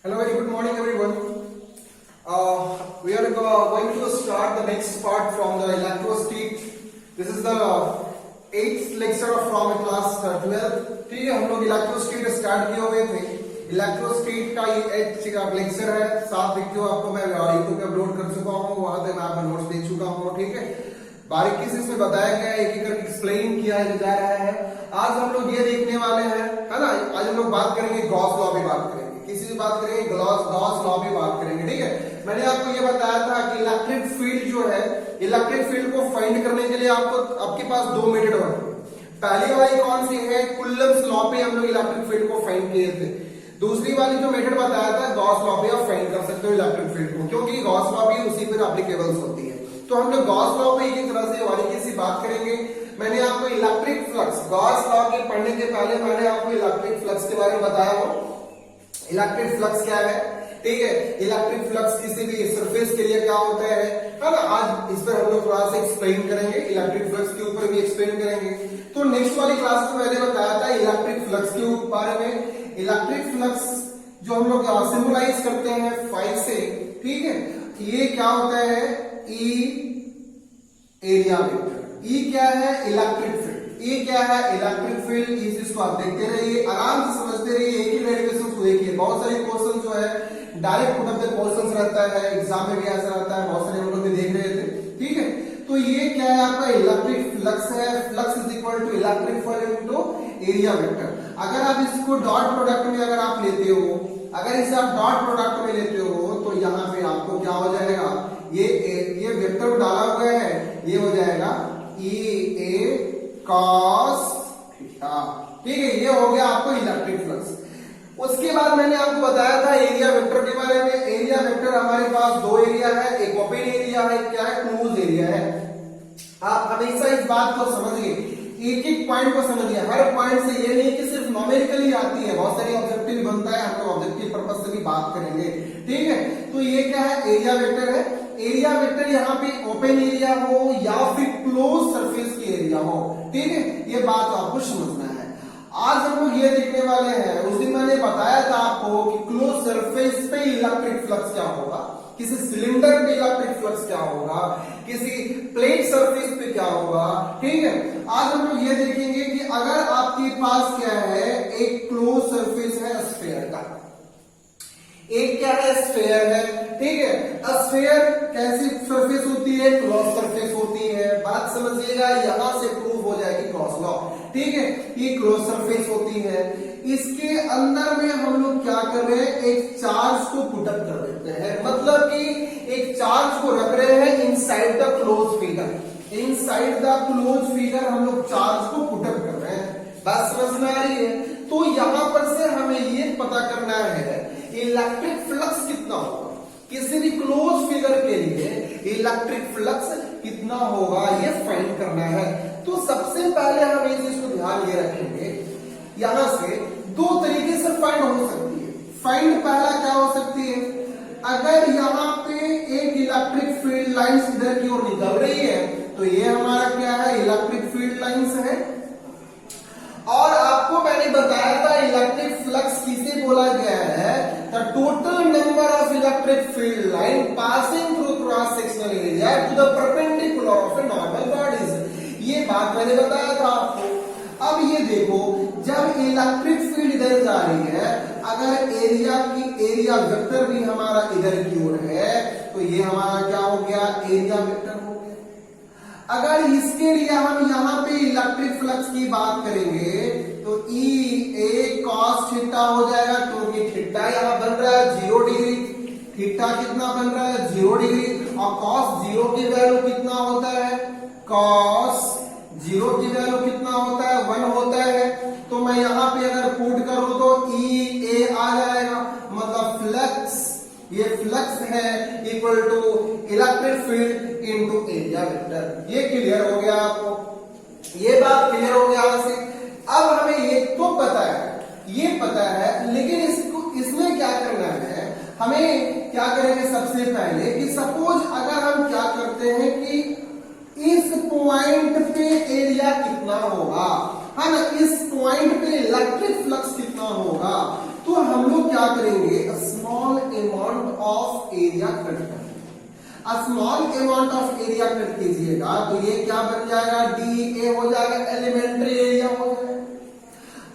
Hello, very good morning, everyone. We are going to start the next part from the electrostate. This is the 8th lecture from class 12. ठीक है, हम लोग इलेक्ट्रोस्टेट start किए हुए थे. इलेक्ट्रोस्टेट का ये 8th लेक्चर है. 7 वीडियो आपको मैं यूट्यूब पे अपलोड कर चुका हूँ, वहां पे मैं आपका नोट्स दे चुका हूँ. ठीक है, बारीकी से इसमें बताया गया है, एक एक करके एक्सप्लेन किया जा रहा है. आज हम लोग ये देखने वाले हैं, है ना. आज हम लोग बात करेंगे गॉस लॉ पे बात करेंगे, किसी से बात करेंगे गॉस लॉ पे बात करेंगे. ठीक है, मैंने आपको ये बताया था कि इलेक्ट्रिक फील्ड जो है, इलेक्ट्रिक फील्ड को फाइंड करने के लिए आपके पास दो मेथड होते हैं. पहली वाली कौन सी है, कुलम्ब्स लॉ पे हम लोग इलेक्ट्रिक फील्ड को फाइंड किए थे. दूसरी वाली जो मेथड बताया था गॉस लॉ पे आप फाइंड कर सकते हो इलेक्ट्रिक फील्ड को, क्योंकि गॉस लॉ भी उसी पर एप्लीकेबल होती है. तो हम लोग गॉस लॉ पे एक तरह से बारीकी से बात करेंगे. मैंने आपको इलेक्ट्रिक फ्लक्स, गॉस लॉ के पढ़ने के पहले मैंने आपको इलेक्ट्रिक फ्लक्स के बारे में बताया हो. इलेक्ट्रिक फ्लक्स क्या है, ठीक है. इलेक्ट्रिक फ्लक्स किसी भी सरफेस के लिए क्या होता है ना. आज इस पर हम लोग थोड़ा सा एक्सप्लेन करेंगे, इलेक्ट्रिक फ्लक्स के ऊपर भी एक्सप्लेन करेंगे. तो नेक्स्ट वाली क्लास में मैंने बताया था इलेक्ट्रिक फ्लक्स के बारे में. इलेक्ट्रिक फ्लक्स जो हम लोग सिंबलाइज करते हैं फाइव से, ठीक है. ये क्या होता है, ई एरिया वेक्टर. ई क्या है, इलेक्ट्रिक फील्ड. ये क्या है, इलेक्ट्रिक फील्ड. इस चीज को आप देखते रहिए, आराम से समझते रहिए, एक ही डेरिवेशन को देखिए. बहुत सारे क्वेश्चन जो है direct put off the question रहता है, एग्जाम में भी ऐसा रहता है, बहुत सारे हम लोग देख रहे थे. ठीक है, तो ये क्या है आपका इलेक्ट्रिक फ्लक्स है. Flux is equal to electric field into area vector. अगर आप इसको डॉट प्रोडक्ट में अगर आप लेते हो, अगर इसे आप डॉट प्रोडक्ट में लेते हो, तो यहाँ पे आपको क्या हो जाएगा, ये वेक्टर डाला हुआ है, ये हो जाएगा ई ए कॉस थीटा. ठीक है, ये हो गया आपको इलेक्ट्रिक फ्लक्स. उसके बाद मैंने आपको बताया था एरिया वेक्टर के बारे में. एरिया वेक्टर हमारे पास दो एरिया है, एक ओपन एरिया है, क्या है, क्लोज एरिया है. आप हमेशा इस बात को समझिए, एक एक पॉइंट को समझिए. हर पॉइंट से ये नहीं कि सिर्फ नॉमेरिकली आती है, बहुत सारी ऑब्जेक्टिव बनता है, हम लोग ऑब्जेक्टिव पर्पस से भी बात करेंगे. ठीक है, तो ये क्या है, एरिया वेक्टर है. एरिया वेक्टर यहाँ पे ओपन एरिया हो या फिर क्लोज सरफेस की एरिया हो. ठीक है, ये बात आपको समझना है. आज हम लोग ये देखने वाले हैं, उस दिन मैंने बताया था आपको कि क्लोज सरफेस पे इलेक्ट्रिक फ्लक्स क्या होगा, किसी सिलेंडर पे इलेक्ट्रिक फ्लक्स क्या होगा, किसी प्लेट सरफेस पे क्या होगा. ठीक है, आज हम लोग ये देखेंगे कि अगर आपके पास क्या है, एक क्लोज सरफेस है स्फीयर का, एक क्या है, स्फीयर है. ठीक है, स्फीयर कैसी सरफेस होती है, क्लोज सरफेस होती है. बात समझिएगा, यहां से प्रूव हो जाएगी क्रॉस लॉ. ठीक है, ये क्लोज सरफेस होती है. इसके अंदर में हम लोग क्या कर रहे हैं, एक चार्ज को पुटअप कर देते हैं. मतलब कि एक चार्ज को रख रहे हैं inside the close figure. Inside the close figure हम लोग चार्ज को पुटअप कर रहे हैं. बात समझ में आ रही है. तो यहां पर से हमें ये पता करना है इलेक्ट्रिक फ्लक्स कितना होगा, किसी भी क्लोज फिगर के लिए इलेक्ट्रिक फ्लक्स कितना होगा, ये फाइंड करना है. तो सबसे पहले हम इस चीज को ध्यान ये रखेंगे, यहां से दो तरीके से फाइंड हो सकती है. फाइंड पहला क्या हो सकती है, अगर यहां पे एक इलेक्ट्रिक फील्ड लाइंस इधर की ओर निकल रही है, तो ये हमारा क्या है, इलेक्ट्रिक फील्ड लाइंस है. और आपको मैंने बताया था इलेक्ट्रिक फ्लक्स किसे बोला गया है, the total number of electric field line passing through cross sectional area to the perpendicular of a normal bodies. ये बात मैंने बताया था आपको. अब ये देखो, जब इलेक्ट्रिक फील्ड इधर जा रही है, अगर एरिया वेक्टर भी हमारा इधर की ओर है, तो ये हमारा क्या हो गया, एरिया वेक्टर हो गया. अगर इसके लिए हम यहाँ पे इलेक्ट्रिक फ्लक्स की बात करेंगे, तो ई ए कॉस थीटा हो जाएगा, क्योंकि थीटा यहाँ बन रहा है 0 डिग्री. थीटा कितना बन रहा है, 0 डिग्री. और कॉस 0 की वैल्यू कितना होता है, कॉस 0 की वैल्यू कितना होता है, 1 होता है. तो मैं यहाँ पे अगर पुट करूं तो ई ए आ जाएगा. मतलब फ्लक्स, ये फ्लक्स है equal to electric field into area vector. ये क्लियर हो गया आपको, ये बात क्लियर हो गया से. अब हमें ये तो पता है, ये पता है, लेकिन इसमें क्या करना है, हमें क्या करेंगे सबसे पहले कि सपोज अगर हम क्या करते हैं कि इस पॉइंट पे एरिया कितना होगा, है ना, इस पॉइंट पे इलेक्ट्रिक फ्लक्स कितना होगा, तो हम लोग क्या करेंगे, small small amount of area cut कर, small amount of area cut कीजिएगा तो ये क्या बन जाएगा, डी ए हो जाएगा, एलिमेंट्री एरिया हो जाएगा।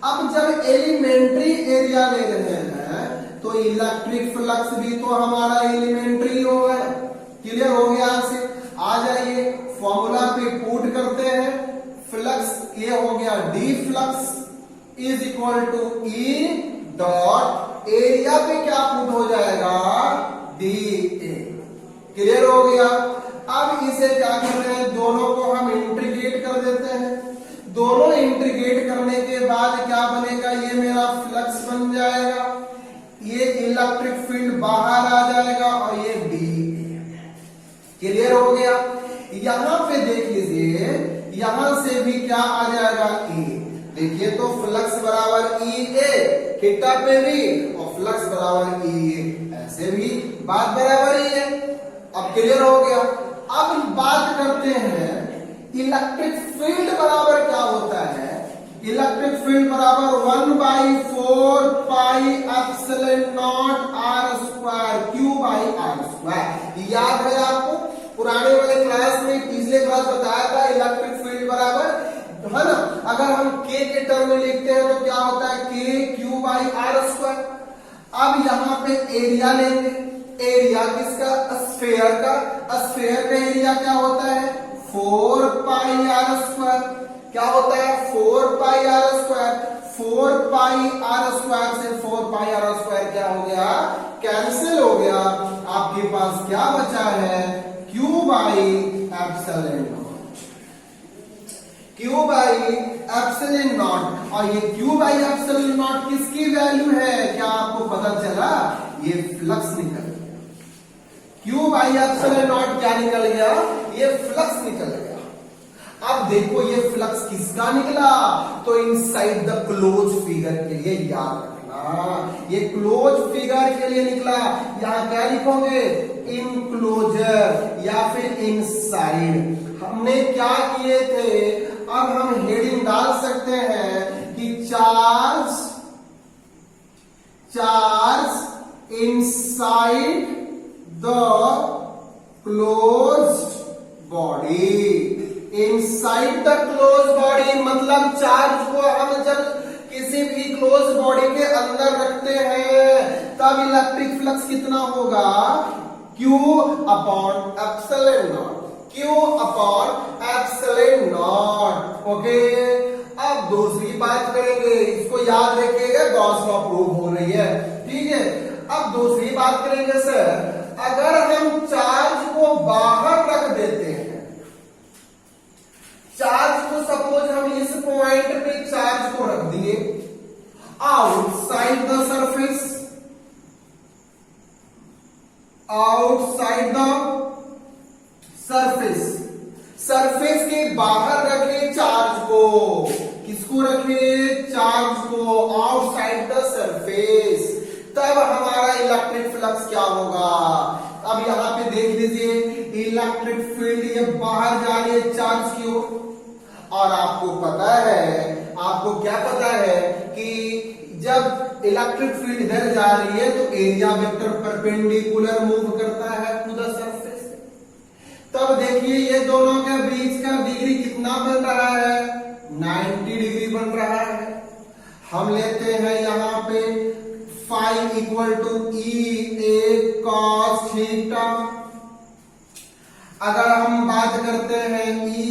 अब जब एलिमेंट्री एरिया ले रहे हैं तो इलेक्ट्रिक फ्लक्स भी तो हमारा एलिमेंट्री होगा। क्लियर हो गया? आपसे आ जाइए फॉर्मूला पे पुट करते हैं, फ्लक्स ये हो गया D flux is equal to E dot area पे क्या पुट हो जाएगा, डी ए। क्लियर हो गया? अब इसे क्या कर रहे हैं, दोनों को हम इंटीग्रेट कर देते हैं। दोनों इंटीग्रेट करने के बाद क्या बनेगा, ये मेरा फ्लक्स बन जाएगा, ये इलेक्ट्रिक फील्ड बाहर आ जाएगा और ये डी। क्लियर हो गया? यहां पे देख लीजिए, यहां से भी क्या आ जाएगा, ए। देखिए तो फ्लक्स बराबर ई ए, थीटा पे भी, और फ्लक्स बराबर ई ए, ऐसे भी बात बराबर ही है। अब क्लियर हो गया? अब बात करते हैं इलेक्ट्रिक फील्ड बराबर क्या होता है। इलेक्ट्रिक फील्ड बराबर 1/4 pi epsilon nought R square Q by R square. याद है आपको पुराने वाले क्लास में, पिछले क्लास बताया था इलेक्ट्रिक फील्ड बराबर है ना, अगर हम k के टर्म में लिखते हैं तो क्या होता है, k Q by R square. अब यहां पे एरिया लेंगे, एरिया किसका, स्फेयर का। स्फेयर का एरिया क्या होता है, 4 पाई आर स्क्वायर। क्या होता है, 4 pi are square. 4 pi are square से 4 पाई आर स्क्वायर क्या हो गया, कैंसिल हो गया। आपके पास क्या बचा है, Q by epsilon not, Q by epsilon not. और ये क्यू बाई एप्सिलॉन नॉट किसकी वैल्यू है, क्या आपको पता चला, ये फ्लक्स निकल गया। क्यू बाई एप्सिलॉन नॉट क्या निकल गया, ये फ्लक्स निकल गया। अब देखो ये फ्लक्स किसका निकला, तो इनसाइड द क्लोज फिगर के लिए याद रखना, ये क्लोज फिगर के लिए निकला। यहां क्या लिखोगे, इनक्लोजर या फिर इनसाइड। हमने क्या किए थे, अब हम हेडिंग डाल सकते हैं कि charge inside the closed body. Inside the close body मतलब चार्ज को हम जब किसी भी क्लोज बॉडी के अंदर रखते हैं तब इलेक्ट्रिक फ्लक्स कितना होगा, Q upon epsilon not, Q upon epsilon not. Okay, अब दूसरी बात करेंगे, इसको याद रखिएगा, गॉस लॉ प्रूव हो रही है, ठीक है। अब दूसरी बात करेंगे सर, अगर हम चार्ज को बाहर रख देते हैं, चार्ज को सपोज हम इस पॉइंट पे चार्ज को रख दिए outside the surface, outside the surface, surface के बाहर रखे चार्ज को, किसको रखे, चार्ज को आउटसाइड द सरफेस, तब हमारा इलेक्ट्रिक फ्लक्स क्या होगा। अब यहां पे देख लीजिए, इलेक्ट्रिक फील्ड ये बाहर जा रही है चार्ज की ओर, और आपको पता है, आपको क्या पता है कि जब इलेक्ट्रिक फील्ड इधर जा रही है तो एरिया वेक्टर परपेंडिकुलर मूव करता है टू द सरफेस। तब देखिए ये दोनों के बीच का डिग्री कितना बन रहा है, 90 डिग्री बन रहा है। हम लेते हैं यहां पे phi equal to E A cos theta. अगर हम बात करते हैं ई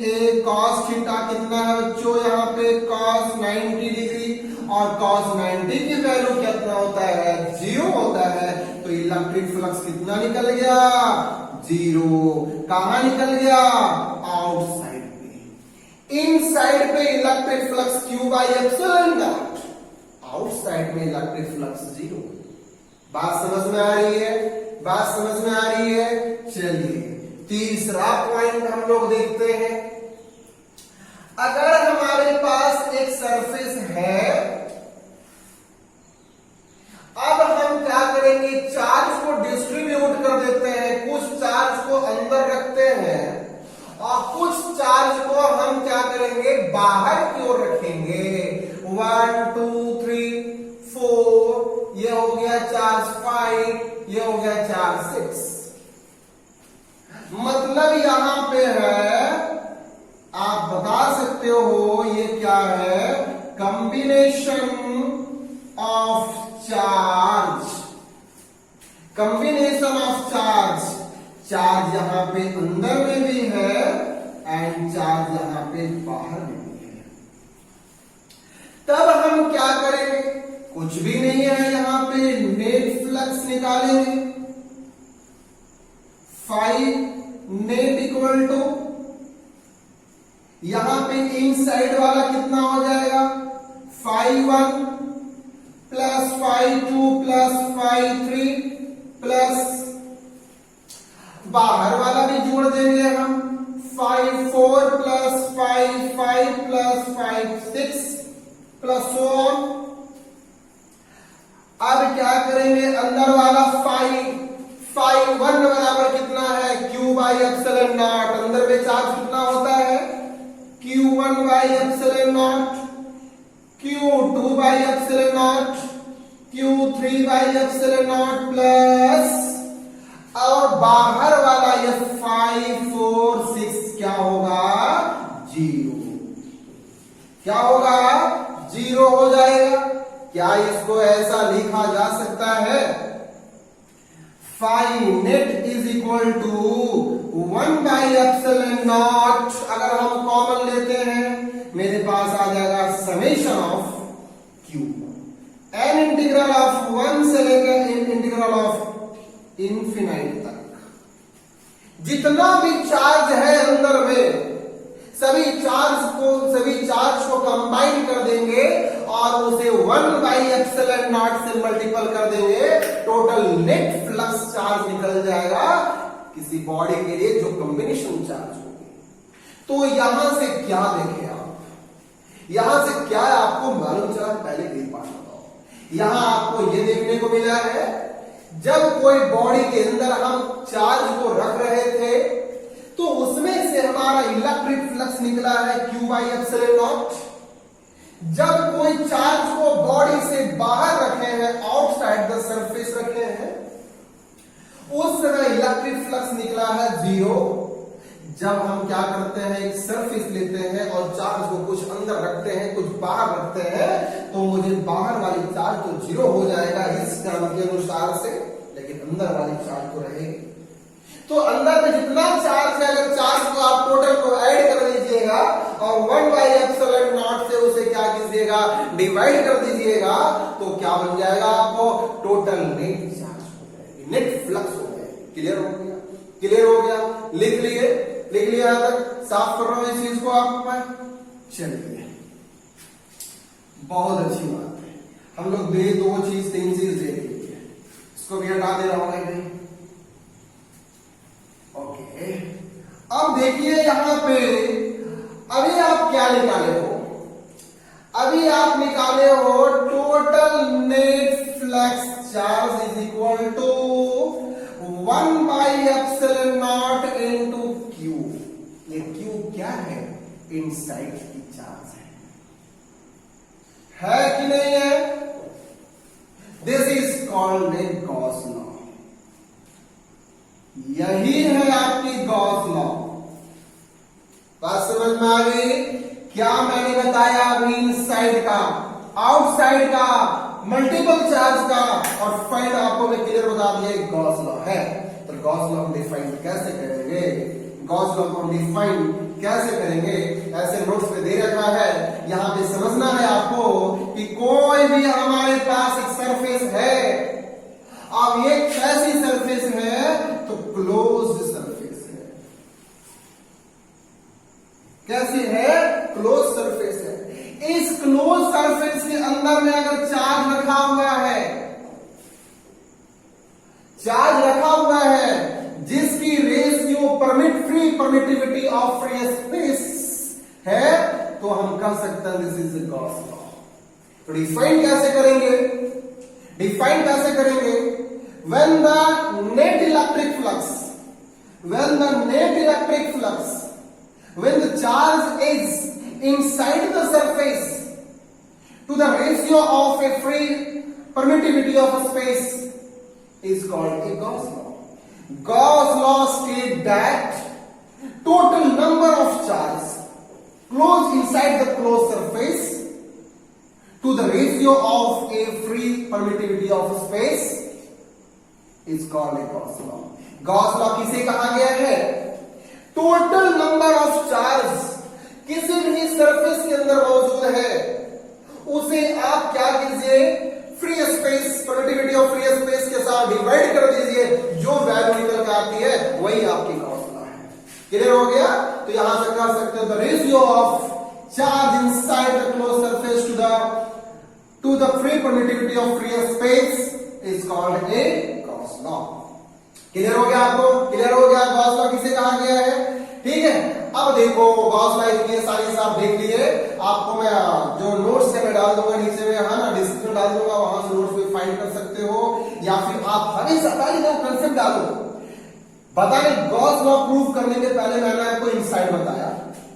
ए कॉस थीटा कितना है बच्चों, यहाँ पे कॉस 90 डिग्री, और कॉस 90 की वैल्यू कितना होता है, 0 होता है। तो इलेक्ट्रिक फ्लक्स कितना निकल गया, 0। कहां निकल गया, आउटसाइड पे। इनसाइड पे electric flux Q by epsilon not, outside में इलेक्ट्रिक फ्लक्स 0। बात समझ में आ रही है, बात समझ में आ रही है। चलिए तीसरा पॉइंट हम लोग देखते हैं, अगर हमारे पास एक सरफेस है, अब हम क्या करेंगे, चार्ज को डिस्ट्रीब्यूट कर देते हैं, कुछ चार्ज को अंदर रखते हैं और कुछ चार्ज को हम क्या करेंगे, बाहर की ओर रखेंगे। 1 2 3 4, ये हो गया चार्ज 5, क्या है? Combination of charge, combination of charge. Charge यहां पे अंदर में भी है एंड चार्ज यहां पे बाहर में भी है। तब हम क्या करेंगे? कुछ भी नहीं है, यहां पे नेट फ्लक्स निकालेंगे। फाइव नेट इक्वल टू, यहां पे इनसाइड वाला कितना हो जाएगा? 5-1 प्लस 5-2 प्लस 5-3 प्लस बाहर वाला भी जोड़ देंगे हम, 5-4 plus 5-5 plus 5-6 plus so on. अब क्या करेंगे? अंदर वाला 5-1 बराबर कितना है? Q by epsilon not. अंदर में चार्ज कितना होता है? Q1 by epsilon not, Q2 by epsilon not, Q3 by epsilon not plus, और बाहर वाला ये 5-4-6 क्या होगा? 0। क्या होगा? 0 हो जाएगा। क्या इसको ऐसा लिखा जा सकता है? 5 net is equal to 1 by epsilon nought. अगर हम कॉमन लेते हैं, मेरे पास आ जाएगा summation of Q, an integral of 1 से लेकर इंटीग्रल ऑफ इन्फिनाइट तक। जितना भी चार्ज है अंदर में, सभी चार्ज को कंबाइन कर देंगे और उसे 1 बाई एप्सिलॉन नॉट से मल्टीपल कर देंगे। टोटल नेट फ्लक्स चार्ज निकल जाएगा किसी बॉडी के लिए जो कॉम्बिनेशन चार्ज होगी। तो यहां से क्या देखें आप? यहां से क्या आपको मालूम चला? पहले एक बात बताओ। यहां आपको यह देखने को मिला है, जब कोई बॉडी के अंदर हम चार्ज को रख रहे थे तो उसमें से हमारा इलेक्ट्रिक फ्लक्स निकला है Q बाई एप्सिलॉन नॉट। जब कोई चार्ज को बॉडी से बाहर रखे हैं, आउटसाइड द सरफेस रखे हैं, उस समय इलेक्ट्रिक फ्लक्स निकला है 0। जब हम क्या करते हैं? एक सरफेस लेते हैं और चार्ज को कुछ अंदर रखते हैं, कुछ बाहर रखते हैं, तो मुझे बाहर वाली चार्ज तो 0 हो जाएगा इस क्रम के अनुसार से, लेकिन अंदर वाली चार्ज तो रहेगी। तो अंदर में जितना चार्ज है, अगर चार्ज को आप टोटल को ऐड कर दीजिएगा और 1 बाई एप्सिलॉन नॉट से उसे क्या कीजिएगा? डिवाइड कर दीजिएगा, तो क्या बन जाएगा? आपको टोटल नेट चार्ज हो जाएगी, नेट फ्लक्स हो जाएगी। क्लियर हो गया? क्लियर हो गया? लिख लिए यहां तक? साफ कर रहा हूं इस चीज को आपको मैं। चलिए, बहुत अच्छी बात है। हम लोग 2 चीज 3 चीज देख लीजिए। इसको भी हटा दे रहा हूं मैं। ओके, अब देखिए यहां पे अभी आप क्या निकाले हो? अभी आप निकाले हो total net flux charge is equal to 1 by epsilon nought into Q। ये Q क्या है? इनसाइड की चार्ज है कि नहीं है? This is called a Gauss law. यही है आपकी गॉस लॉ। बात समझ में आ गई? क्या मैंने बताया अभी? इनसाइड का, आउटसाइड का, मल्टीपल चार्ज का, और फाइंड आपको मैं क्लियर बता दिया गॉस लॉ है। तो गॉस लॉ हम डिफाइन कैसे करेंगे? गॉस लॉ को हम डिफाइन कैसे करेंगे? ऐसे नोट्स पे दे रखा है, यहां पे समझना है आपको कि कोई भी हमारे पास एक सरफेस है। अब ये कैसी सरफेस है? तो क्लोज्ड सरफेस है। कैसी है? क्लोज सरफेस है। इस क्लोज सरफेस के अंदर में अगर चार्ज रखा हुआ है, चार्ज रखा हुआ है जिसकी ratio free permittivity of free space है, तो हम कह सकते हैं दिस इज गॉस लॉ। तो डिफाइन कैसे करेंगे? डिफाइन कैसे करेंगे? when the net electric flux, when the charge is inside the surface to the ratio of a free permittivity of a space is called a Gauss law. Gauss law states that total number of charge closed inside the closed surface to the ratio of a free permittivity of space is called a Gauss law. Gauss law किसे कहा गया है? Total number of charge किसी भी surface के अंदर मौजूद है उसे आप क्या कीजिए, free space, permittivity of free space के साथ डिवाइड कर दीजिए, जो वैल्यू निकल के आती है वही आपकी गॉस लॉ है। क्लियर हो गया? तो यहां से कर सकते हो the ratio of charge inside the close surface to the free permittivity of free space is called a Gauss law. Clear हो गया आपको? क्लियर हो गया गॉस लॉ किसे कहा गया है? ठीक है, अब देखो गॉस लॉ इतनी सारी से आप देख लिए, आपको मैं जो नोट्स है मैं डाल दूंगा नीचे में, है ना, डिस्क्रिप्शन डाल दूंगा, वहां से नोट्स भी फाइंड कर सकते हो, या फिर आप हमेशा पहले वो कंसेप्ट डालो। बताएं गॉस लॉ प्रूव करने के पहले मैंने आपको इनसाइड बताया,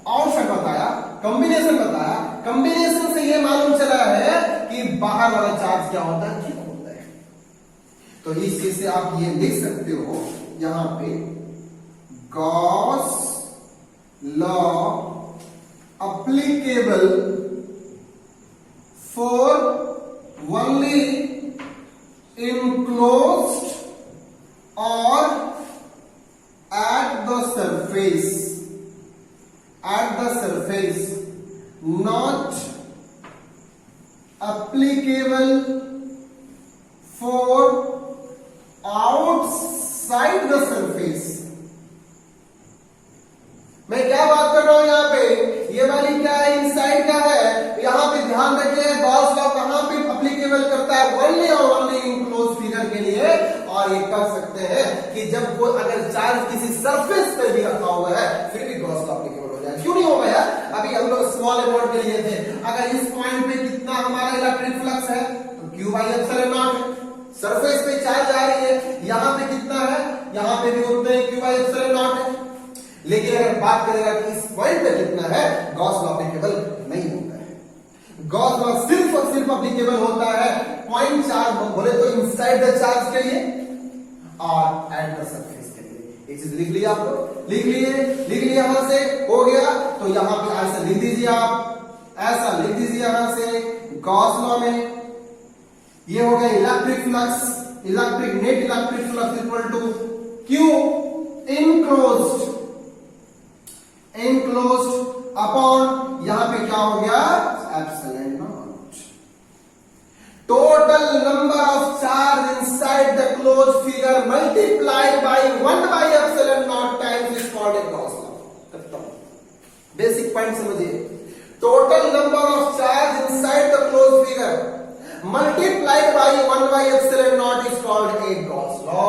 आउटसाइड बताया, कॉम्बिनेशन बताया। कॉम्बिनेशन से ये मालूम चला है कि बाहर वाला चार्ज क्या होता है, क्या होता है। तो इस चीज से आप ये लिख सकते हो यहां पे Gauss law applicable for only enclosed or at the surface, not applicable for outside the surface। मैं क्या बात कर रहा हूं यहां पे, ये वाली क्या है, इनसाइड का है। यहां पे ध्यान रखिए गॉस लॉ कहां पे एप्लीकेबल करता है, ओनली और ओनली इनक्लोज फिगर के लिए। और ये कर सकते हैं कि जब कोई अगर चार्ज किसी सरफेस पे भी रखा हुआ है फिर भी गॉस लॉ एप्लीकेबल हो जाए। क्यों नहीं होगा यार? अभी हम लोग स्मॉल अमाउंट के लिए थे, अगर इस पॉइंट पे कितना हमारा इलेक्ट्रिक फ्लक्स है तो Q बाई एप्सिलॉन नॉट है। सरफेस पे चार्ज आ रही है, यहां पे कितना है, यहां पे भी उतना ही Q बाई एप्सिलॉन नॉट है। लेकिन अगर बात करेगा कि इस पॉइंट पे कितना है, गॉस लॉ एप्लीकेबल नहीं होता है। गॉस लॉ सिर्फ और सिर्फ एप्लीकेबल होता है पॉइंट चार्ज बोले तो इनसाइड द चार्ज के लिए और एट द सरफेस के लिए। ये चीज लिख लिया आपको, लिख लिए यहां से हो गया। तो यहां पे ऐसा लिख दीजिए, आप ऐसा लिख दीजिए यहां से गॉस लॉ में ये हो गया electric flux, electric net electric flux equal to Q enclosed upon यहां पे क्या हो गया, epsilon nought. Total number of charge inside the close figure multiplied by 1 by epsilon nought times is called a Gauss law. खत्म। Basic point समझिए, total number of charge inside the close figure multiplied by 1 by epsilon nought is called a Gauss law.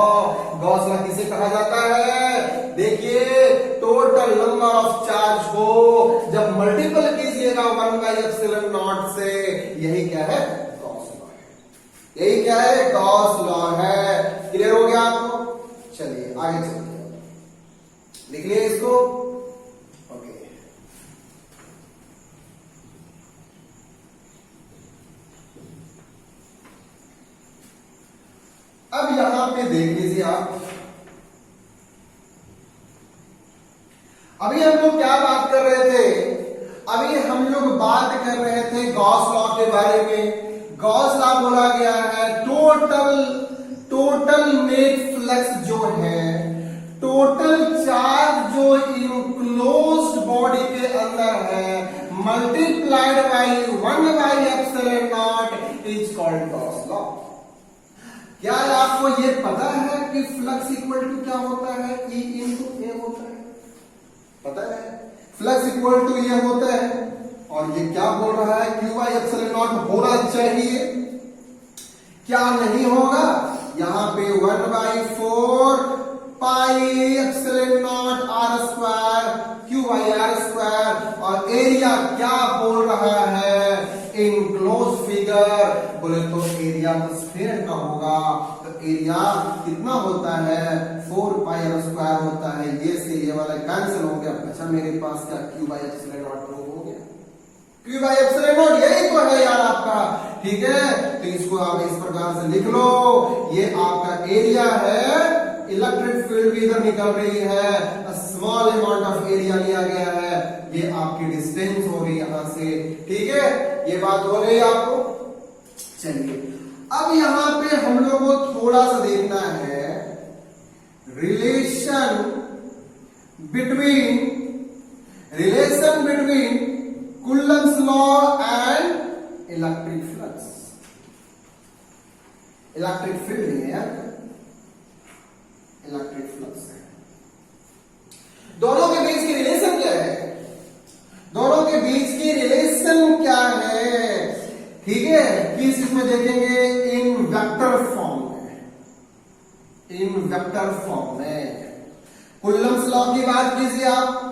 Gauss law किसे कहा जाता है? देखिए total number of charge को जब multiple कीजिएगा 1 बाय एप्सिलॉन नॉट से, यही क्या है, गॉस लॉ है। यही क्या है, गॉस लॉ है। क्लियर हो गया आपको? चलिए आगे चलते हैं, लिख लिया इसको। ओके, अब यहां पे देख लीजिए आप, अभी हम लोग क्या बात कर रहे थे, अभी हम लोग बात कर रहे थे गॉस लॉ के बारे में। गॉस लॉ बोला गया है टोटल नेट फ्लक्स जो है, टोटल चार्ज जो इनक्लोज्ड बॉडी के अंदर है multiplied by 1 by epsilon nought is called Gauss law. क्या आपको ये पता है कि फ्लक्स इक्वल टू क्या होता है, E इंटू ए होता है, पता है? फ्लक्स इक्वल टू ये होता है, और ये क्या बोल रहा है, Q बाई एप्सिलॉन नॉट होना चाहिए, क्या नहीं होगा, यहां पे 1 by 4 pi epsilon nought R square Q by R square. और एरिया क्या बोल रहा है, इनक्लोज फिगर बोले तो एरिया तो स्फीयर का होगा, तो एरिया कितना होता है, 4 पाई आर स्क्वायर होता है। ये से ये वाला कैंसिल हो गया, अच्छा मेरे पास क्या Q बाई एप्सिलॉन नॉट हो गया, Q बाई एप्सिलॉन नॉट यही तो है यार आपका। ठीक है, तो इसको आप इस प्रकार से लिख लो, ये आपका एरिया है, इलेक्ट्रिक फील्ड भी इधर निकल रही है, स्मॉल अमाउंट ऑफ एरिया लिया गया है, ये आपकी डिस्टेंस हो गई यहां से, ठीक है, ये बात हो गई आपको। चलिए अब यहां पे हम लोग को थोड़ा सा देखना है relation between Coulomb's law and electric flux. Electric field नहीं है यार, इलेक्ट्रिक फ्लक्स है। दोनों के बीच की रिलेशन क्या है? दोनों के बीच की रिलेशन क्या है? ठीक है, किस इसमें देखेंगे? इन वेक्टर फॉर्म में, इन वेक्टर फॉर्म में। कूलम्ब्स लॉ की बात कीजिए आप,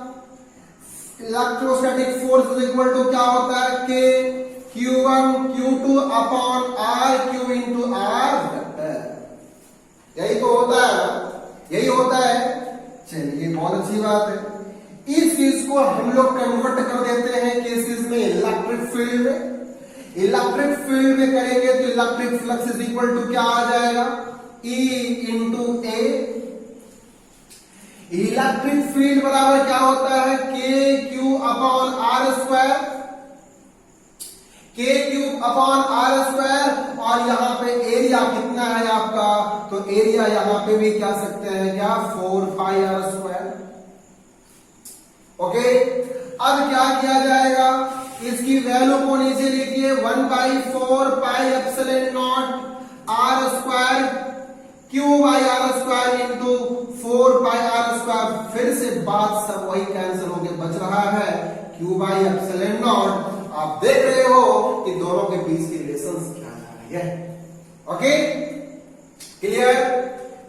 electrostatic force is equal to क्या होता है? K Q1 Q2 upon R Q into R vector. यही तो होता है, यही होता है। चलिए बहुत अच्छी बात है। इस चीज को हम लोग कन्वर्ट कर देते हैं केसेस में इलेक्ट्रिक फील्ड में। इलेक्ट्रिक फील्ड में करेंगे तो electric flux is equal to क्या आ जाएगा? E into A. Electric field बराबर क्या होता है? K Q upon R square, K cube upon R square. और यहां पे एरिया कितना है आपका? तो एरिया यहां पे भी क्या सकते हैं क्या? 4 पाई आर स्क्वायर। ओके, अब क्या किया जाएगा? इसकी वैल्यू को नीचे लिखिए 1/4 pi epsilon nought R square Q by R square into 4 pi are square. फिर से बात सब वही कैंसिल होके बच रहा है क्यू बाई एप्सिलॉन नॉट। आप देख रहे हो कि दोनों के बीच की रिलेशन क्या जा रही है। Okay, clear?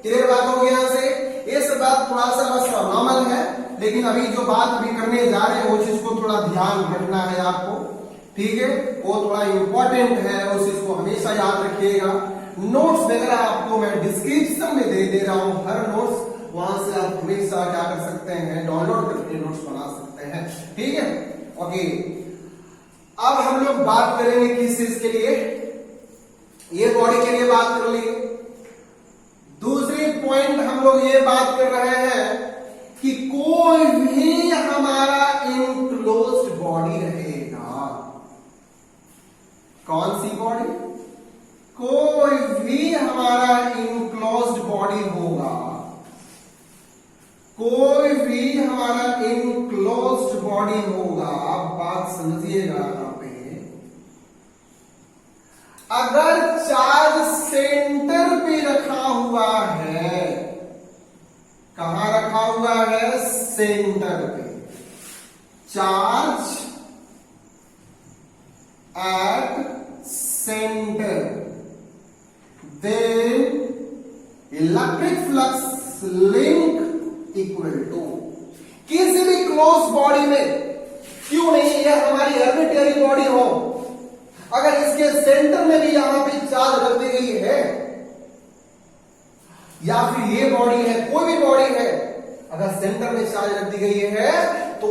क्लियर बात होगी यहां से। ये सब बात थोड़ा सा बस नॉर्मल है, लेकिन अभी जो बात अभी करने जा रहे हैं वो चीज को थोड़ा ध्यान रखना है आपको, ठीक है, वो थोड़ा इंपॉर्टेंट है, उस चीज को हमेशा याद रखिएगा। नोट्स वगैरह आपको मैं डिस्क्रिप्शन में दे रहा हूं, हर नोट्स, वहां से आप हमेशा क्या कर सकते हैं? डाउनलोड करके नोट्स बना सकते हैं, ठीक है। ओके, अब हम लोग बात करेंगे किस चीज के लिए? ये बॉडी के लिए बात कर लिए। दूसरी पॉइंट हम लोग ये बात कर रहे हैं कि कोई भी हमारा इनक्लोज्ड बॉडी रहेगा। कौन सी बॉडी? कोई भी हमारा इनक्लोज्ड बॉडी होगा, कोई भी हमारा इनक्लोज्ड बॉडी होगा। आप बात समझिएगा यहां पे, अगर चार्ज सेंटर पे रखा हुआ है, कहां रखा हुआ है? सेंटर पे। Charge at centre, then electric flux link equal to. किसी भी क्लोज बॉडी में, क्यों नहीं यह हमारी आर्बिट्रेरी बॉडी हो, अगर इसके सेंटर में भी यहां पे चार्ज रख दी गई है, या फिर ये बॉडी है, कोई भी बॉडी है, अगर सेंटर में चार्ज रख दी गई है, तो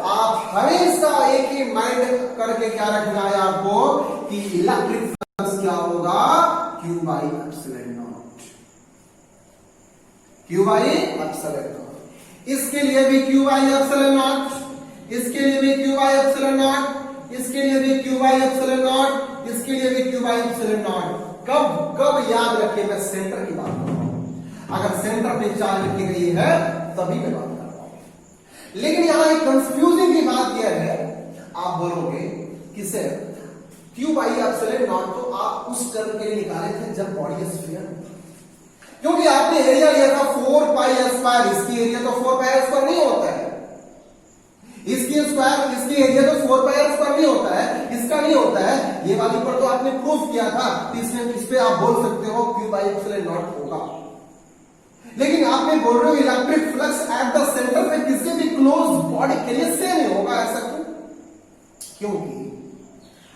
आप हमेशा एक ही माइंड करके क्या रखना है आपको कि इलेक्ट्रिक फ्लक्स क्या होगा? Q by epsilon not, Q by epsilon not. इसके लिए भी क्यू बाई एप्सिलॉन नॉट, इसके लिए भी क्यू बाई एप्सिलॉन नॉट, इसके लिए भी क्यू बाई एप्सिलॉन नॉट, इसके लिए भी क्यू बाई एप्सिलॉन नॉट। कब कब याद रखिए, मैं सेंटर की बात कर रहा हूं। अगर सेंटर पे चार्ज रखी गई है तभी मैं बात कर रहा हूं। लेकिन यहां एक कंफ्यूजिंग की बात यह है, आप बोलोगे कि sir Q by epsilon not तो आप उस टर्म के लिए निकाले थे जब बॉडी स्फीयर, क्योंकि आपने एरिया लिया था 4 पाई स्क्वायर। इसकी एरिया तो 4 पाई स्क्वायर नहीं होता है, इसकी स्क्वायर, इसकी एरिया तो 4 पाई स्क्वायर नहीं होता है, इसका नहीं होता है। ये वाली पर तो आपने प्रूफ किया था, इसमें इस पे आप बोल सकते हो क्यू बाई एप्सिलॉन नॉट होगा। लेकिन आपने बोल रहे हो electric flux eight the centre पे किसी भी क्लोज बॉडी के लिए सेम नहीं होगा, ऐसा क्यों? क्योंकि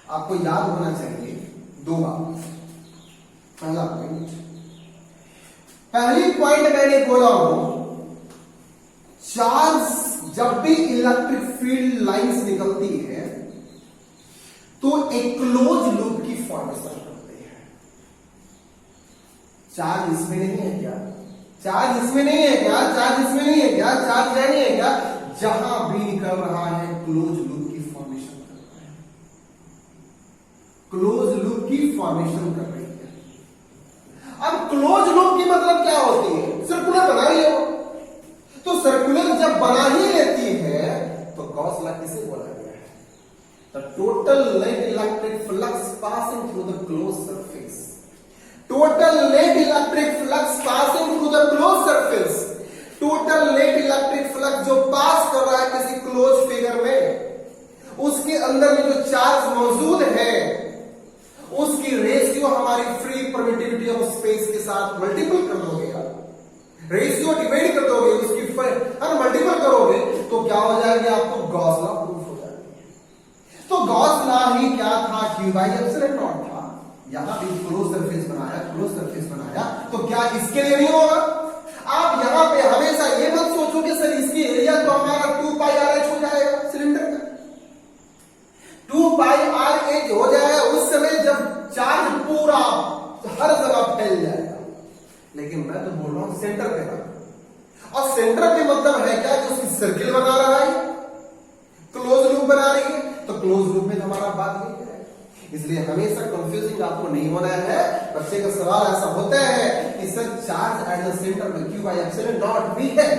आपको याद होना चाहिए दो बात। पहला पॉइंट, पहली पॉइंट मैंने बोला हूं, चार्ज जब भी इलेक्ट्रिक फील्ड लाइंस निकलती है तो एक क्लोज लूप की फॉर्मेशन करते हैं। चार्ज इसमें नहीं है क्या? चार्ज इसमें नहीं है क्या? चार्ज इसमें नहीं है क्या? चार्ज नहीं है क्या? जहां भी निकल रहा है क्लोज लूप की फॉर्मेशन कर रहा है, क्लोज लूप की फॉर्मेशन कर रही है। अब क्लोज लूप की मतलब क्या होती है? सर्कुलर बना रही है वो। तो सर्कुलर जब बना ही लेती है तो गॉस लॉ किसे बोला गया है? The total net electric flux passing through the close surface. Total net electric flux passing through the close surface. Total net electric flux जो पास कर रहा है किसी क्लोज फिगर में, उसके अंदर में जो चार्ज मौजूद है उसकी रेशियो हमारी फ्री परमिटिविटी ऑफ स्पेस के साथ मल्टीपल कर दोगे आप, रेशियो डिवाइड कर दोगे उसकी, मल्टीपल करोगे तो क्या हो जाएगा? आपको गॉस लॉ प्रूफ हो जाएगा। तो गॉस लॉ ही क्या था? क्यू बाई एप्सिलॉन नॉट था। यहां भी क्लोज सरफेस बनाया, क्लोज सरफेस बनाया, तो क्या इसके लिए नहीं होगा? आप यहां पे हमेशा ये मत सोचो कि सर इसकी एरिया तो हमारा 2 पाई आर एच हो जाएगा सिलेंडर का, 2 पाई आर एच हो जाएगा उस समय जब चार्ज पूरा हर जगह फैल जाएगा। लेकिन मैं तो बोल रहा हूं सेंटर पे रहा, और सेंटर पे मतलब है क्या कि उसकी सर्किल बना रहा है, क्लोज लूप बना रही है, तो क्लोज लूप में हमारा बात नहीं है। इसलिए हमेशा कंफ्यूजिंग आपको नहीं होना है। बच्चे का सवाल ऐसा होता है कि sir charge at the centre में क्यू बाई एप्सिलॉन नॉट भी है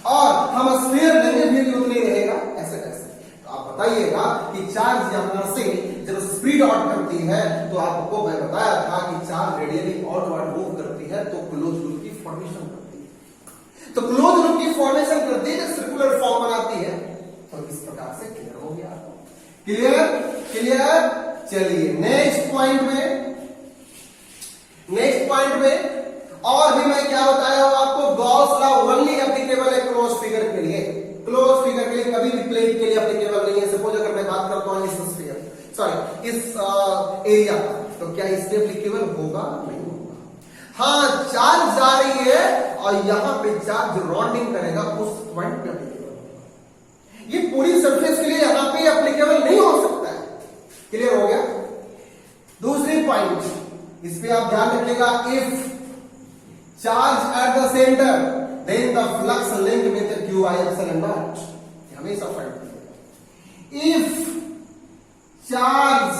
और हम स्फीयर लेंगे भी लूप नहीं रहेगा, ऐसे कैसे? तो आप बताइएगा कि चार्ज यहां से जब स्पीड आउट करती है तो आपको मैं बताया था कि चार्ज रेडियली आउटवर्ड मूव करती है तो क्लोज लूप की फॉर्मेशन करती है। तो क्लोज लूप की फॉर्मेशन करती है जब सर्कुलर फॉर्म बनाती है। तो इस प्रकार से क्लियर हो गया आपको? क्लियर? क्लियर? चलिए नेक्स्ट पॉइंट में और भी मैं क्या बताया हूं आपको? गॉस लॉ ओनली एप्लीकेबल है क्लोज फिगर के लिए। क्लोज फिगर के लिए कभी भी प्लेट के लिए एप्लीकेबल नहीं है। सपोज अगर मैं बात करता हूं इस स्फीयर, सॉरी इस एरिया का, तो क्या इससे एप्लीकेबल होगा? नहीं होगा। हाँ, चार्ज जा रही है और यहां पे चार्ज राउंडिंग करेगा, उस पॉइंट पे एप्लीकेबल होगा। ये पूरी सरफेस के लिए यहां पे एप्लीकेबल नहीं हो सकता है। क्लियर हो गया? दूसरी पॉइंट इस पे आप ध्यान रखिएगा, if charge at the centre then the flux link with Q I epsilon nought, हमेशा फाइंड कीजिएगा। If charge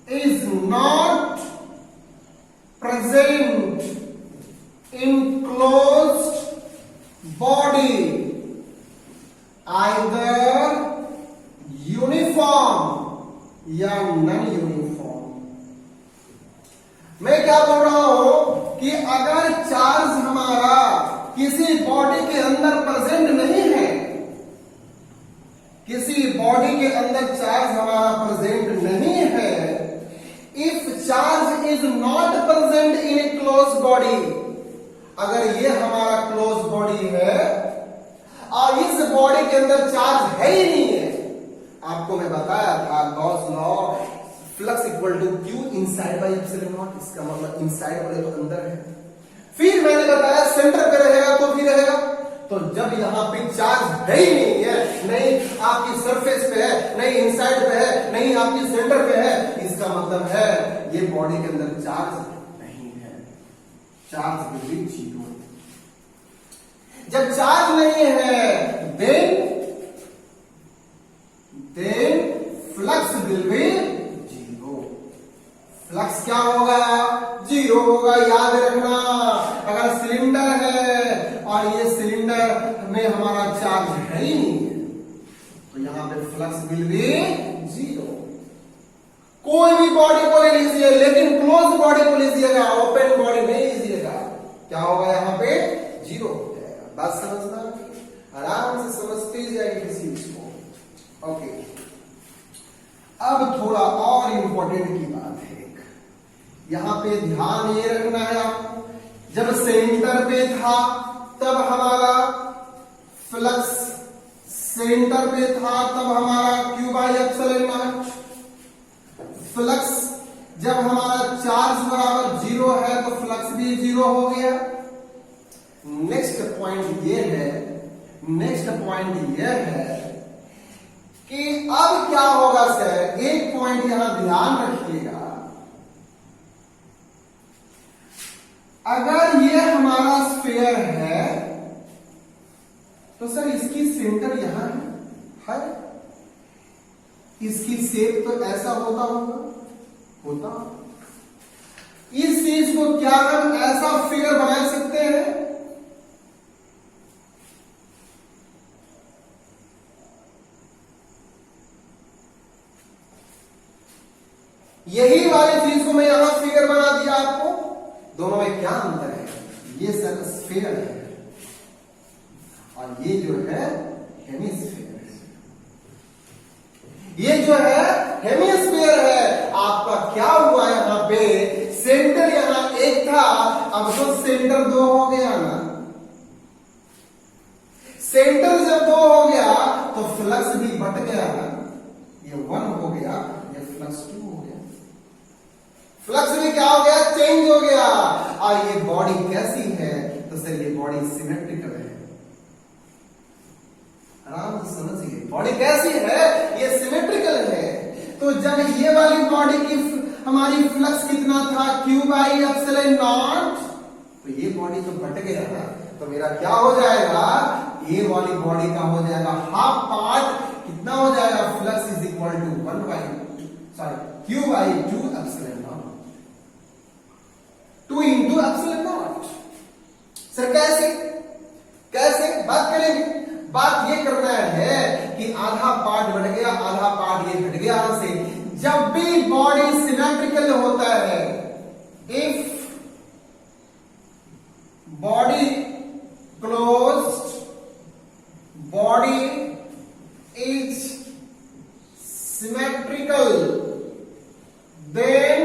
is not present in closed body, either uniform या non uniform। मैं क्या बोल रहा हूं कि अगर चार्ज हमारा किसी बॉडी के अंदर प्रेजेंट नहीं है, किसी बॉडी के अंदर चार्ज हमारा प्रेजेंट नहीं है, if charge is not present in A close body, अगर ये हमारा क्लोज बॉडी है और इस बॉडी के अंदर चार्ज है ही नहीं है, आपको मैं बताया था Gauss law flux equal to Q inside by epsilon nought, इसका मतलब इनसाइड बोले तो अंदर है। फिर मैंने बताया सेंटर पे रहेगा तो भी रहेगा, तो जब यहां पे चार्ज है ही नहीं है, नहीं आपकी सरफेस पे है, नहीं इनसाइड पे है, नहीं आपकी सेंटर पे है, इसका मतलब है ये बॉडी के अंदर चार्ज नहीं है, चार्ज विल बी जीरो। जब चार्ज नहीं है then flux will be zero. Flux क्या होगा? जीरो होगा। याद रखना, अगर सिलेंडर है और ये सिलेंडर में हमारा चार्ज है ही नहीं है तो यहां पे फ्लक्स विल बी जीरो। कोई भी बॉडी को ले लीजिए, लेकिन क्लोज बॉडी को लीजिएगा, ओपन बॉडी नहीं लीजिएगा, क्या होगा? यहां पे जीरो हो जाएगा। बात समझना, आराम से समझते जाएंगे किसी चीज को। ओके, अब थोड़ा और इंपॉर्टेंट की बात है, यहां पे ध्यान ये रखना है आपको, जब सेंटर पे था तब हमारा फ्लक्स सेंटर पे था, तब हमारा Q by epsilon not. Flux जब हमारा चार्ज बराबर जीरो है तो फ्लक्स भी जीरो हो गया। नेक्स्ट पॉइंट ये है कि अब क्या होगा सर, एक पॉइंट यहां ध्यान रखिएगा, अगर ये हमारा स्फीयर है तो सर इसकी सेंटर यहां है, इसकी शेप तो ऐसा होता। इस चीज को क्या हम ऐसा फिगर बना सकते हैं? यही वाली चीज को मैं यहां फिगर बना दिया आपको। दोनों में क्या अंतर है? ये सर स्फीयर है और ये जो है हेमिस्फीयर है। ये जो है हेमिस्फीयर है। आपका क्या हुआ यहां पे? सेंटर यहां एक था, अब तो सेंटर दो हो गया ना। सेंटर जब दो हो गया तो फ्लक्स भी बट गया ना। ये 1 हो गया, ये फ्लक्स 2 हो गया। फ्लक्स में क्या हो गया? चेंज हो गया। और ये बॉडी कैसी है? तो सर ये बॉडी सिमेट्रिकल है। आराम से समझिए, बॉडी कैसी है? ये सिमेट्रिकल है। तो जब ये वाली बॉडी की हमारी फ्लक्स कितना था? Q by epsilon not. तो ये बॉडी तो बट गया ना, तो मेरा क्या हो जाएगा? ये वाली बॉडी का हो जाएगा हाफ पार्ट कितना हो जाएगा? Flux is equal to 1 by Q by 2 epsilon nought, 2 into epsilon nought. Sir कैसे बात करेंगे? बात ये करना है कि आधा पार्ट बढ़ गया, आधा पार्ट ये घट गया से। जब भी बॉडी सिमेट्रिकल होता है, if body closed, body is symmetrical, then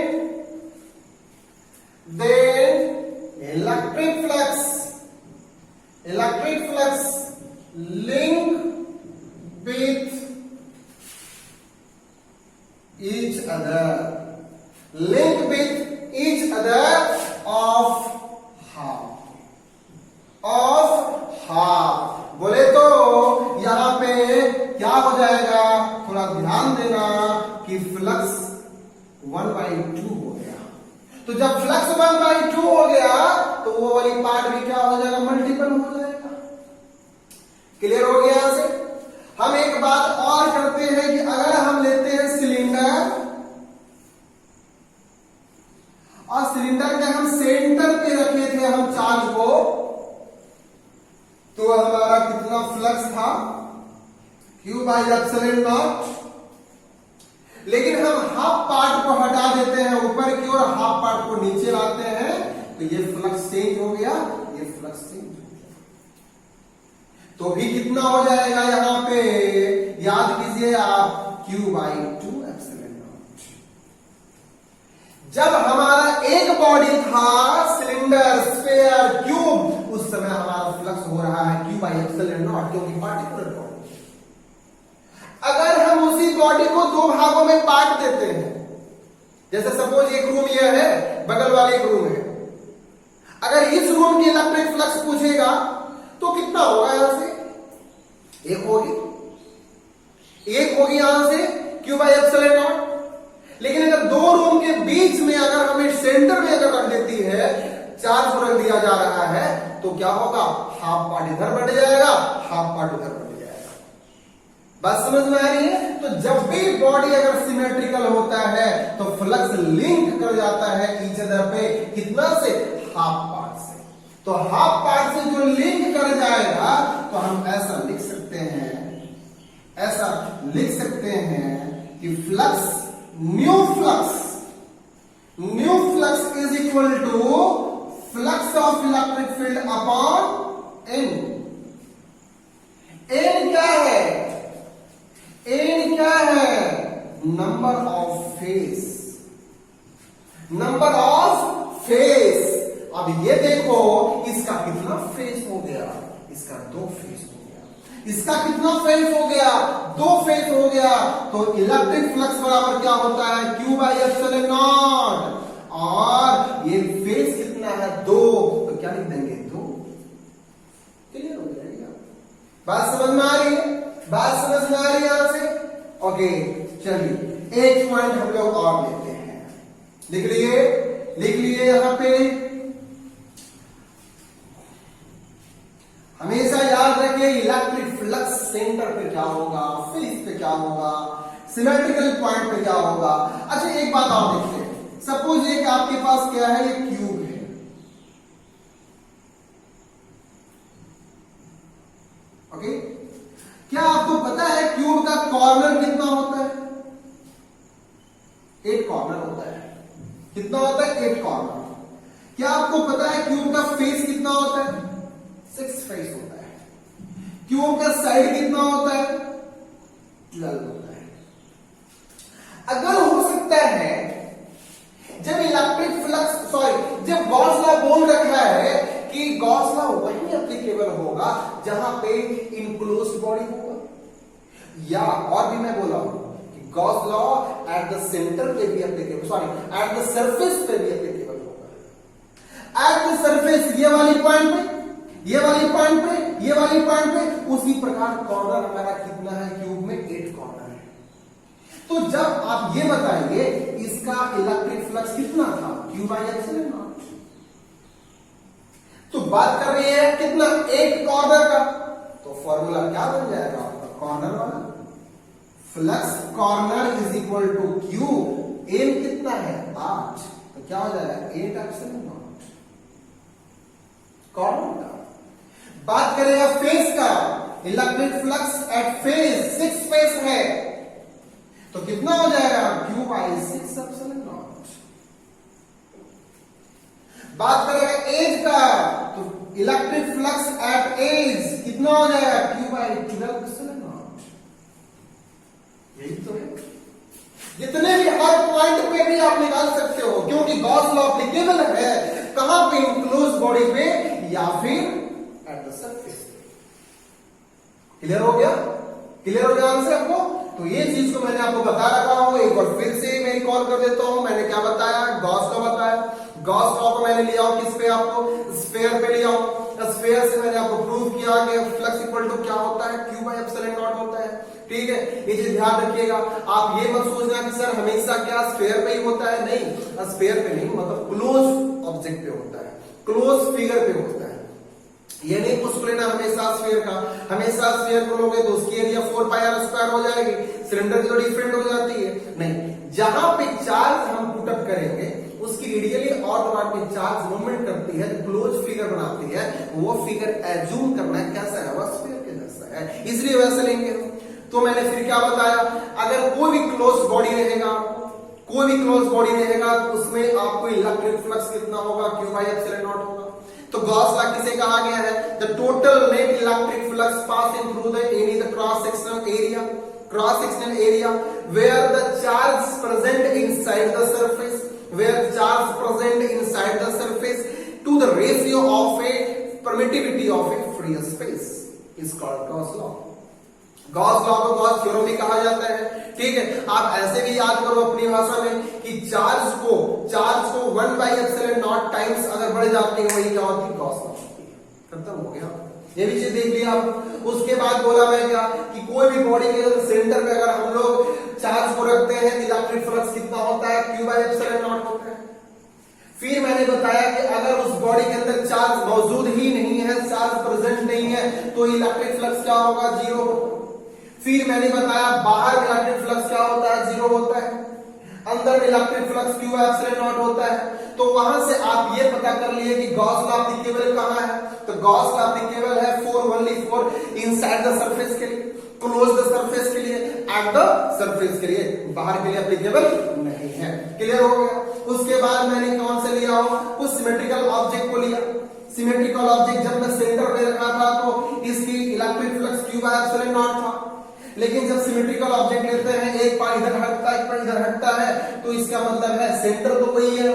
electric flux link with each other of half। बोले तो यहां पे क्या हो जाएगा? थोड़ा ध्यान देना कि फ्लक्स 1/2 हो गया। तो जब फ्लक्स 1/2 हो गया तो वो वाली पार्ट भी क्या हो जाएगा? मल्टीपल हो जाएगा। क्लियर हो गया? यहां से हम एक बात और करते हैं कि अगर हम लेते हैं सिलेंडर और सिलेंडर के हम सेंटर पे रखे थे हम चार्ज को, तो हमारा कितना फ्लक्स था? Q by epsilon not. लेकिन हम हाफ पार्ट को हटा देते हैं ऊपर की ओर, हाफ पार्ट को नीचे लाते हैं, तो ये फ्लक्स चेंज हो गया, ये फ्लक्स चेंज हो गया। तो भी कितना हो जाएगा यहां पे? याद कीजिए आप, Q बाई 2 एप्सिलॉन नॉट। जब हमारा एक बॉडी था सिलेंडर, स्फीयर, क्यूब, उस समय हमारा फ्लक्स हो रहा है Q बाई एप्सिलॉन नॉट, क्योंकि पार्टिकुलर बॉडी। अगर हम उसी बॉडी को दो भागों में बांट देते हैं, जैसे सपोज एक रूम यह है, बगल वाले एक रूम है, अगर इस रूम की इलेक्ट्रिक फ्लक्स पूछेगा तो कितना होगा? यहां से एक होगी यहां से Q बाई एप्सिलॉन नॉट। लेकिन अगर दो रूम के बीच में अगर हमें सेंटर में अगर रख देती है, चार्ज को रख दिया जा रहा है, तो क्या होगा? हाफ पार्ट इधर बढ़ जाएगा, हाफ पार्ट उधर बढ़ जाएगा। बात समझ में आ रही है? तो जब भी बॉडी अगर सिमेट्रिकल होता है तो फ्लक्स लिंक कर जाता है ईच अदर पे, कितना से? हाफ पार्ट से। तो हाफ पार्ट से जो लिंक कर जाएगा तो हम ऐसा लिख सकते हैं कि flux, new flux is equal to flux of electric field upon N. N क्या है? एन क्या है? Number of face. अब ये देखो, इसका कितना फेस हो गया? इसका 2 फेस हो गया। इसका कितना फेस हो गया? 2 फेस हो गया। तो इलेक्ट्रिक फ्लक्स बराबर क्या होता है? Q by epsilon not. और ये फेस कितना है? 2। तो क्या लिख देंगे? 2। क्लियर हो जाएगा? बात समझ में आ रही है? यहां से? ओके, चलिए एक पॉइंट हम लोग और लेते हैं। लिख लिए यहां पे क्या होगा, फेस पे क्या होगा, सिमेट्रिकल पॉइंट पे क्या होगा। अच्छा एक बात और देखते हैं, सपोज ये कि आपके पास क्या है, ये क्यूब है, ओके। क्या आपको पता है क्यूब का कॉर्नर कितना होता है? 8 कॉर्नर होता है। कितना होता है? 8 कॉर्नर। क्या आपको पता है क्यूब का फेस कितना होता है? 6 फेस होता है। क्यूब का साइड कितना होता है? 12 होता है। अगर हो सकता है जब इलेक्ट्रिक फ्लक्स जब गॉस लॉ बोल रखा है कि गॉस लॉ वही एप्लीकेबल होगा जहां पे इनक्लोज्ड बॉडी होगा, या और भी मैं बोला हूं कि Gauss law at the centre पे भी एप्लीकेबल, एट द सरफेस पे भी एप्लीकेबल होगा। एट द सरफेस ये वाली पॉइंट पे, ये वाली पॉइंट पे, ये वाली पॉइंट पे, उसी प्रकार कॉर्नर हमारा कितना है क्यूब में? 8 कॉर्नर है। तो जब आप ये बताएंगे इसका इलेक्ट्रिक फ्लक्स कितना था, क्यू बाई एप्सिलॉन नॉट, तो बात कर रही है कितना? 8 कॉर्नर का। तो फॉर्मूला क्या बन जाएगा आपका? कॉर्नर वाला flux corner is equal to Q, M कितना है? 8, तो क्या हो जाएगा? 8 एप्सिलॉन नॉट कॉर्नर का। बात करेगा फेस का, electric flux at face 6 face है, तो कितना हो जाएगा? Q by 6 epsilon nought. बात करेगा एज का, तो इलेक्ट्रिक फ्लक्स एट एज कितना हो जाएगा? Q by 12 epsilon not. यही तो है। जितने भी हर पॉइंट पे भी आप निकाल सकते हो, क्योंकि गॉस लॉ एप्लीकेबल है कहां पे? इनक्लोज बॉडी पे या फिर एट द सरफेस। क्लियर हो गया? क्लियर हो गया आंसर आपको? तो ये चीज को मैंने आपको बता रखा हूं, एक बार फिर से मैं कॉल कर देता हूं। मैंने क्या बताया? गॉस लॉ बताया। गॉस लॉ को मैंने लिया हूं किस पे? आपको स्फीयर पे लिया हूं। स्फीयर से मैंने आपको प्रूव किया कि फ्लक्स इक्वल टू क्या होता है? क्यू बाई एप्सिलॉन नॉट होता है। ठीक है, ये चीज ध्यान रखिएगा। आप ये मत सोचना कि सर हमेशा क्या स्फीयर पे ही होता है, नहीं, स्फीयर पे नहीं, मतलब क्लोज ऑब्जेक्ट पे होता है, क्लोज फिगर पे होता है। ये नहीं उसको लेना हमेशा स्फीयर का, हमेशा स्फीयर को लोगे तो उसकी एरिया 4 पाई आर स्क्वायर हो जाएगी, सिलेंडर की तो डिफरेंट हो जाती है। नहीं, जहां पे चार्ज हम पुट अप करेंगे उसकी रेडियली और दिमाग में चार्ज मूवमेंट करती है, क्लोज फिगर बनाती है, वो फिगर एज्यूम करना है कैसा है? वह स्फीयर के जैसा है, इसलिए वैसे लेंगे। तो मैंने फिर क्या बताया? अगर कोई भी क्लोज बॉडी रहेगा, कोई भी क्लोज बॉडी रहेगा तो उसमें आपको इलेक्ट्रिक फ्लक्स कितना होगा? क्यू बाई एप्सिलॉन नॉट होगा। तो गॉस लॉ किसे कहा गया है? The total net electric flux passing through the any the cross sectional area where the charge present inside the surface, where charge present inside the surface to the ratio of a permittivity of a free space is called Gauss law. Gauss law को Gauss theorem भी कहा जाता है। ठीक है, आप ऐसे भी याद करो अपनी भाषा में कि चार्ज को 1 बाई एप्सिलॉन नॉट टाइम्स अगर बढ़ जाती है वही क्या होती है? गॉस लॉ होती है। खत्म हो गया, ये भी चीज देख लिया आप। उसके बाद बोला मैं क्या कि कोई भी बॉडी के सेंटर में अगर हम लोग चार्ज को रखते हैं इलेक्ट्रिक फ्लक्स कितना होता है? क्यू बाई एप्सिलॉन नॉट होता है। फिर मैंने बताया कि अगर उस बॉडी के अंदर चार्ज मौजूद ही नहीं है, चार्ज प्रेजेंट नहीं है, तो इलेक्ट्रिक फ्लक्स क्या होगा? 0 होगा। फिर मैंने बताया बाहर इलेक्ट्रिक फ्लक्स क्या होता है? 0 होता है। अंदर electric flux Q epsilon not होता है। तो वहां से आप ये पता कर लिए कि गॉस लॉ एप्लीकेबल कहां है? तो गॉस लॉ एप्लीकेबल है only for inside the surface के लिए, क्लोज द सरफेस के लिए, एट द सरफेस के लिए, बाहर के लिए एप्लीकेबल नहीं है। क्लियर हो गया? उसके बाद मैंने कौन से लिया हूं? उस सिमेट्रिकल ऑब्जेक्ट को लिया। सिमेट्रिकल ऑब्जेक्ट जब मैं सेंटर में रखा था तो इसकी electric flux Q by epsilon not था। लेकिन जब सिमेट्रिकल ऑब्जेक्ट लेते हैं, एक पार्ट इधर हटता है, एक पार्ट इधर हटता है, तो इसका मतलब है सेंटर तो वही है,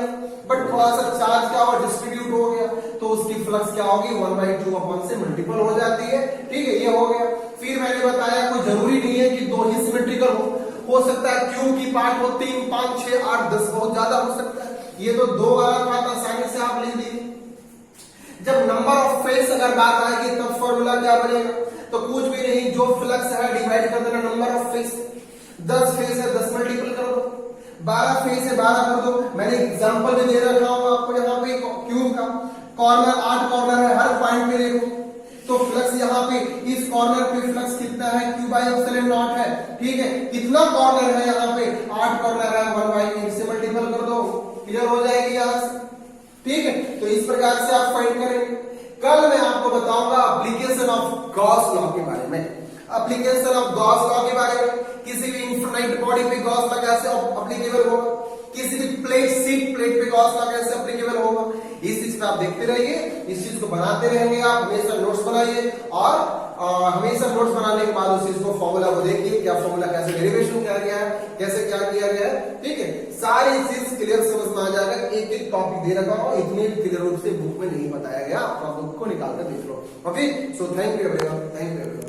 बट थोड़ा सा चार्ज क्या हुआ? डिस्ट्रीब्यूट हो गया, तो उसकी फ्लक्स क्या होगी? 1/2 अपॉन से मल्टीपल हो जाती है। ठीक है, ये हो गया। फिर मैंने बताया कोई जरूरी नहीं है कि 2 ही सिमेट्रिकल हो सकता है क्यू की पार्ट हो 3, 5, 6, 8, 10, बहुत ज्यादा हो सकता है। ये तो 2 वाला था, आसानी से आप लिख दीजिए। जब नंबर ऑफ फेस अगर बात आएगी तब फॉर्मूला क्या बनेगा? तो कुछ भी नहीं, जो फ्लक्स है डिवाइड कर देना नंबर ऑफ फेस। 10 फेस है 10 मल्टीपल कर दो, 12 फेस है 12 कर दो। मैंने एग्जांपल भी दे रखा हूं आपको, यहाँ पे क्यूब का कॉर्नर 8 कॉर्नर है, हर पॉइंट पे देखो। तो फ्लक्स यहाँ पे इस कॉर्नर पे फ्लक्स कितना है, Q बाई एप्सिलॉन नॉट है। ठीक है, कितना कॉर्नर है यहाँ पे, 8 कॉर्नर है, 1 बाई 8 से मल्टीपल कर दो, क्लियर हो जाएगी यहाँ से। ठीक है, तो इस प्रकार से आप फाइंड करेंगे। कल मैं आपको बताऊंगा एप्लीकेशन ऑफ गॉस लॉ के बारे में, एप्लीकेशन ऑफ गॉस लॉ के बारे में, किसी भी इनफाइनाइट बॉडी पे गॉस लॉ कैसे एप्लीकेबल होगा, किसी भी प्लेट सीट प्लेट पे गॉस लॉ कैसे एप्लीकेबल होगा, इस चीज पे आप देखते रहिए, इस चीज को बनाते रहेंगे आप, हमेशा नोट्स बनाइए और हमेशा नोट्स बनाने के बाद उस चीज को फॉर्मूला को देखिए, क्या फॉर्मूला कैसे डेरिवेशन किया गया है, कैसे क्या किया गया है। ठीक है, सारी चीज क्लियर समझ में आ जाएगा, एक एक टॉपिक दे रखा हूं, इतने क्लियर रूप से बुक में नहीं बताया गया, आप बुक को निकाल कर देख लो। Okay, so thank you everyone, thank you everyone.